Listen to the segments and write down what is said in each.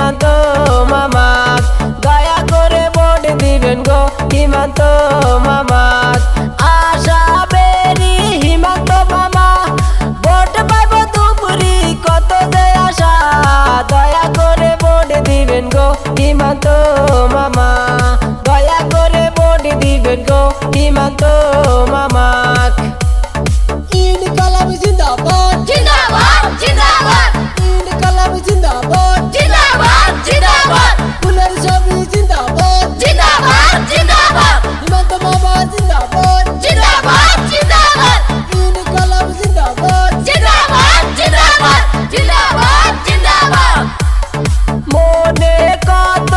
হিমান্ত মামা দয়া করে ভোট দিবেন গো হিমান্ত মামা আশা বেরি হিমান্ত মামা ভোট পাইব দুপুরি কত যে আশা দয়া করে ভোট দিবেন গো হিমান্ত মামা দয়া করে ভোট দিবেন গো হিমান্ত মামা ইনকালাব জিন্দাবাদ জিন্দাবাদ জিন্দাবাদ ইনকালাব জিন্দাবাদ জিন্দাবাদ জিন্দাবাদ ফুলের ছবি জিন্দাবাদ জিন্দাবাদ জিন্দাবাদ হিমন্ত মামা জিন্দাবাদ জিন্দাবাদ জিন্দাবাদ ইনকালাব জিন্দাবাদ জিন্দাবাদ জিন্দাবাদ জিন্দাবাদ জিন্দাবাদ মনে কত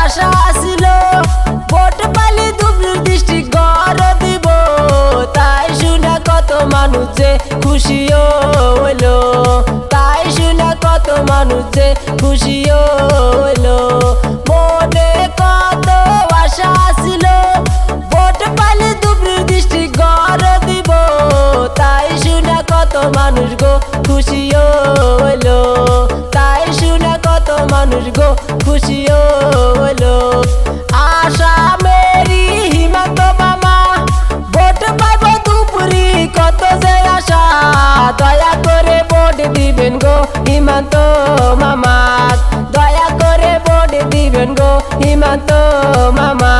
আশা ছিল ভোট পালি দুপুর দৃষ্টি গড় দিব তাই শুনা কত মানুষ যে খুশিও হইলো তাই শুনা কত মানুষ যে খুশিও হইলো মনে কত আশা ছিল ভোট পালি দুপুর দৃষ্টি গড় দিব তাই শুনা কত মানুষ গো খুশিও হইলো তাই শুনা কত মানুষ গো খুশিও হইলো আশা মেরি হিমন্ত মামা ভোট পাইব দুপুরি কত যে আশা দয়া করে ভোট দিবেন গো হিমন্ত মামা দয়া করে ভোট দিবেন গো হিমন্ত মামা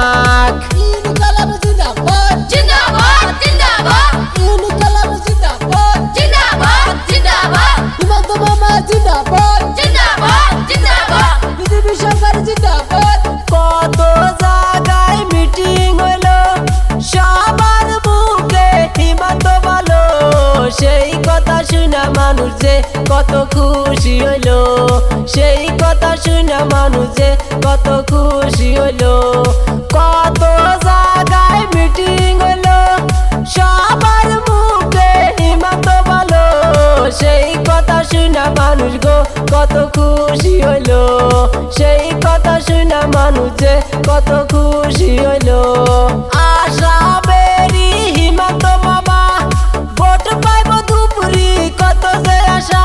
ইনকালাব জিন্দাবাদ জিন্দাবাদ জিন্দাবাদ ইনকালাব জিন্দাবাদ জিন্দাবাদ জিন্দাবাদ হিমন্ত মামা জিন্দাবাদ জিন্দাবাদ জিন্দাবাদ বিজেপি সরকার জিন্দাবাদ কত জায়গায় মিটিং হইলো সবার বুকে হিমন্ত বলো সেই কথা শুনা মানুষ যে কত খুশি হইলো সেই কথা শুনা মানুষ যে কত খুশি হইলো কত জায়গায় মিটিং হইলো সবার মুখে হিমন্ত বলো সেই কথা শুনা মানুষ গো কত খুশি হইলো সেই কথা শুনা মানুষ যে কত খুশি হইলো আশা বেরি হিমন্ত মামা ভোট পাইব দুপুরি কত যে আশা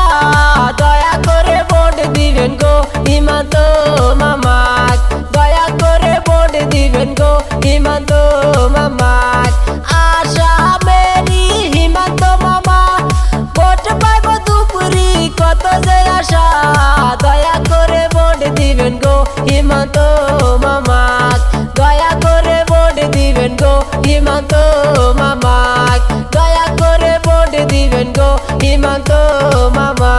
দয়া করে ভোট দিবেন গো হিমন্ত মামা দয়া করে ভোট দিবেন গো হিমন্ত মামা আশা বেরি হিমন্ত মামা ভোট পাইব দুপুরি কত যে আশা দয়া করে ভোট দিবেন গো হিমন্ত মামা দয়া করে ভোট দিবেন গো হিমন্ত মামা দয়া করে ভোট দিবেন গো হিমন্ত মামা